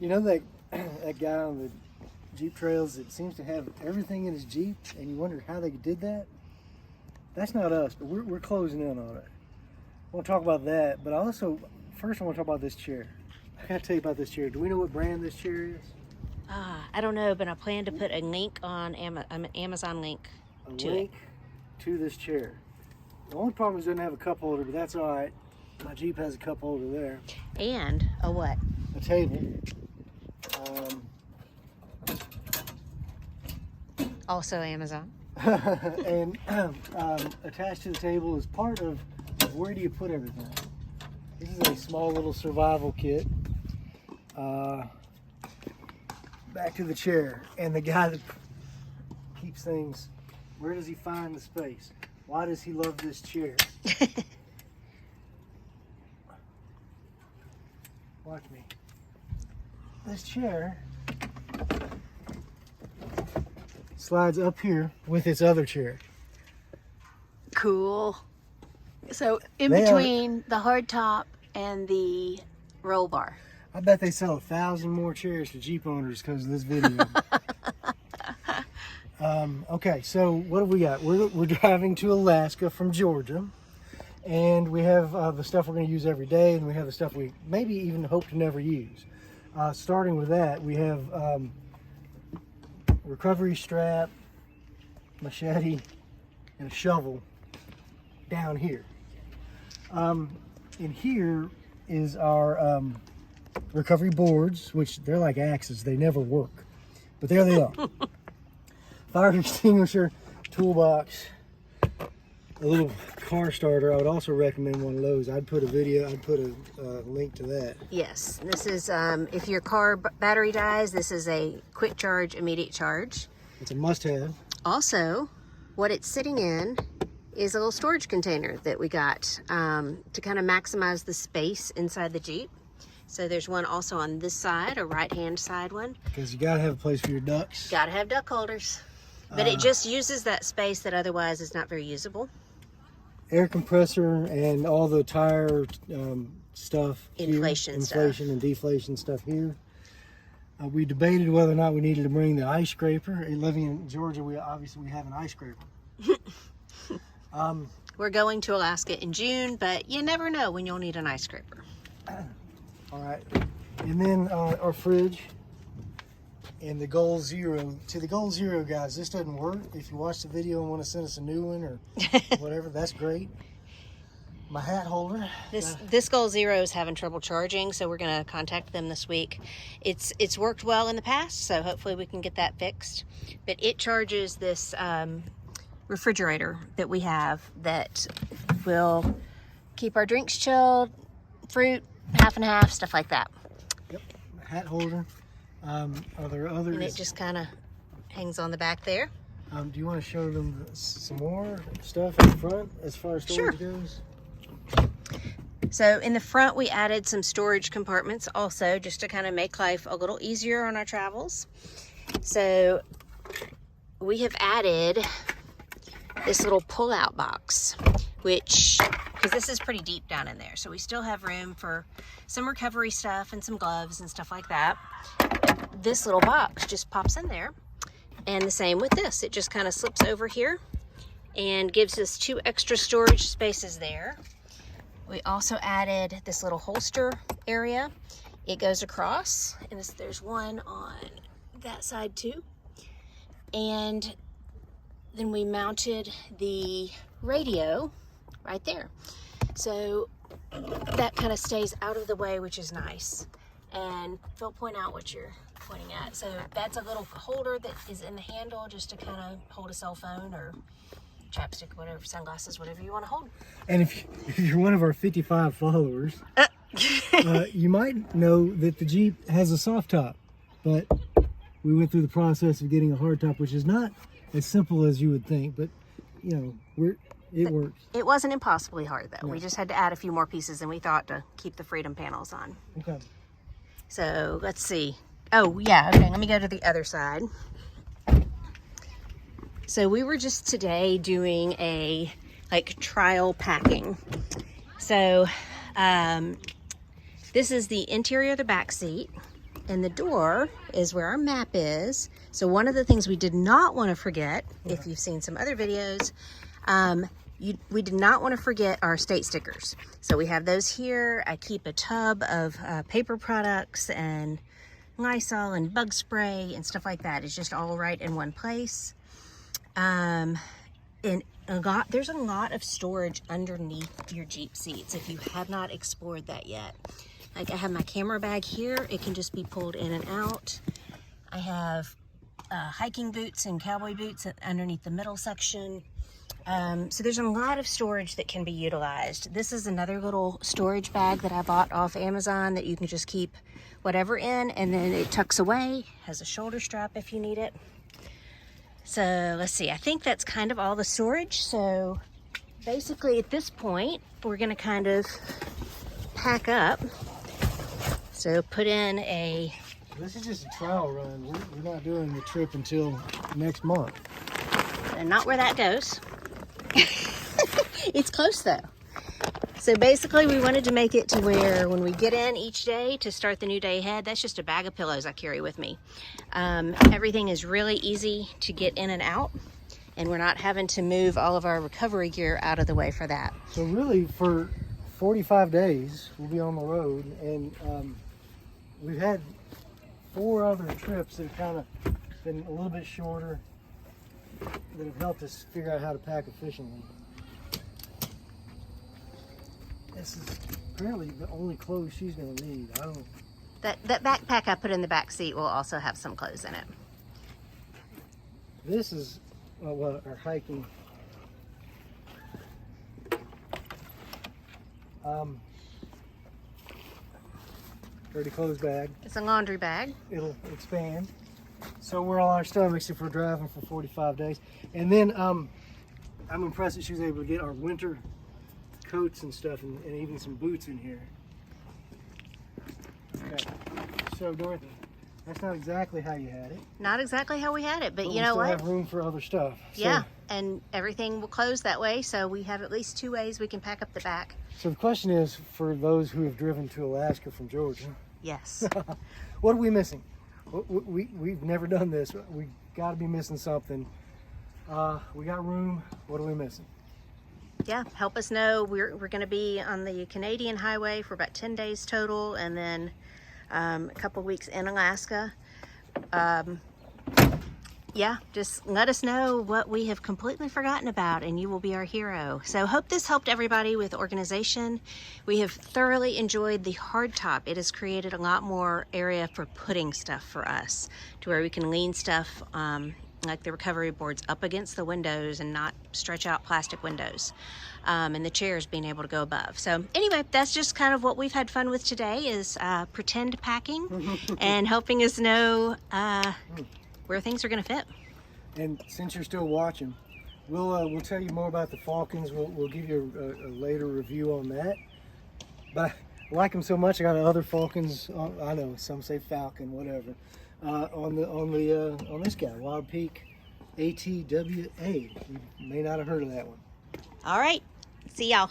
You know that that guy on the Jeep trails that seems to have everything in his Jeep, and you wonder how they did that? That's not us, but we're closing in on it. I want to talk about that, but first I want to talk about this chair. I gotta tell you about this chair. Do we know what brand this chair is? I don't know, but I plan to put a link on an Amazon link to this chair. The only problem is it doesn't have a cup holder, but that's all right. My Jeep has a cup holder there. And a what? A table. Also Amazon. And attached to the table is part of where do you put everything. This is a small little survival kit. Back to the chair, and the guy that keeps things, where does he find the space? Why does he love this chair? Watch me. This chair slides up here with its other chair. Cool. So in between the hard top and the roll bar. I bet they sell 1,000 more chairs to Jeep owners because of this video. Okay, so what have we got? We're driving to Alaska from Georgia, and we have the stuff we're going to use every day, and we have the stuff we maybe even hope to never use. Starting with that, we have recovery strap, machete, and a shovel down here. In here is our recovery boards, which they're like axes. They never work, but there they are. Fire extinguisher, toolbox, a little car starter. I would also recommend one of those. I'd put a link to that. Yes, this is if your car battery dies, this is a quick charge, immediate charge. It's a must-have. Also, what it's sitting in is a little storage container that we got to kind of maximize the space inside the Jeep. So there's one also on this side, a right-hand side one. Because you gotta have a place for your ducks. Gotta have duck holders. But it just uses that space that otherwise is not very usable. Air compressor and all the tire stuff. Inflation and deflation stuff here. We debated whether or not we needed to bring the ice scraper. Living in Georgia, we obviously have an ice scraper. We're going to Alaska in June, but you never know when you'll need an ice scraper. All right, and then our fridge and the Goal Zero. To the Goal Zero guys, this doesn't work. If you watch the video and want to send us a new one or whatever, that's great. My hat holder. This Goal Zero is having trouble charging, so we're going to contact them this week. It's worked well in the past, so hopefully we can get that fixed. But it charges this refrigerator that we have that will keep our drinks chilled, fruit, half and half, stuff like that. Yep, hat holder. Are there others? And it just kind of hangs on the back there. Do you want to show them some more stuff in front as far as storage goes? So in the front, we added some storage compartments also, just to kind of make life a little easier on our travels. So we have added this little pull-out box, which, because this is pretty deep down in there, so we still have room for some recovery stuff and some gloves and stuff like that. This little box just pops in there, and the same with this. It just kind of slips over here and gives us 2 extra storage spaces there. We also added this little holster area. It goes across, and there's one on that side too. And then we mounted the radio right there. So that kind of stays out of the way, which is nice. And Phil, point out what you're pointing at. So that's a little holder that is in the handle just to kind of hold a cell phone or chapstick, whatever, sunglasses, whatever you want to hold. And if you're one of our 55 followers, you might know that the Jeep has a soft top, but we went through the process of getting a hard top, which is not as simple as you would think, but you know, it works. It wasn't impossibly hard though. Yeah. We just had to add a few more pieces than we thought to keep the freedom panels on. Okay. So let's see. Oh yeah, okay, let me go to the other side. So we were just today doing a trial packing. So this is the interior of the back seat. And the door is where our map is. So one of the things we did not want to forget, if you've seen some other videos, we did not want to forget our state stickers. So we have those here. I keep a tub of paper products and Lysol and bug spray and stuff like that. It's just all right in one place. And there's a lot of storage underneath your Jeep seats if you have not explored that yet. Like I have my camera bag here. It can just be pulled in and out. I have hiking boots and cowboy boots underneath the middle section. So there's a lot of storage that can be utilized. This is another little storage bag that I bought off Amazon that you can just keep whatever in, and then it tucks away, has a shoulder strap if you need it. So let's see, I think that's kind of all the storage. So basically at this point, we're gonna kind of pack up. So put in a... This is just a trial run. We're not doing the trip until next month. And not where that goes. It's close though. So basically we wanted to make it to where when we get in each day to start the new day ahead, that's just a bag of pillows I carry with me. Everything is really easy to get in and out, and we're not having to move all of our recovery gear out of the way for that. So really for 45 days, we'll be on the road, and we've had 4 other trips that have kind of been a little bit shorter that have helped us figure out how to pack efficiently. This is apparently the only clothes she's going to need. I don't... That backpack I put in the back seat will also have some clothes in it. This is our hiking. Dirty clothes bag. It's a laundry bag. It'll expand. So we're all our stomachs if we're driving for 45 days. And then I'm impressed that she was able to get our winter coats and stuff, and even some boots in here. Okay. So Dorothy, that's not exactly how you had it. Not exactly how we had it, but you know we what? still have room for other stuff. Yeah, and everything will close that way, so we have at least 2 ways we can pack up the back. So the question is, for those who have driven to Alaska from Georgia, yes. What are we missing? We've never done this. We got to be missing something. We got room. What are we missing? Yeah, help us know. We're going to be on the Canadian highway for about 10 days total, and then a couple weeks in Alaska. Yeah, just let us know what we have completely forgotten about, and you will be our hero. So hope this helped everybody with organization. We have thoroughly enjoyed the hardtop. It has created a lot more area for putting stuff for us, to where we can lean stuff like the recovery boards up against the windows and not stretch out plastic windows, and the chairs being able to go above. So anyway, that's just kind of what we've had fun with today, is pretend packing and helping us know where things are going to fit. And since you're still watching, we'll tell you more about the Falcons. We'll give you a later review on that. But I like them so much, I got other Falcons. I know some say Falcon, whatever. On this guy, Wild Peak ATWA. You may not have heard of that one. All right, see y'all.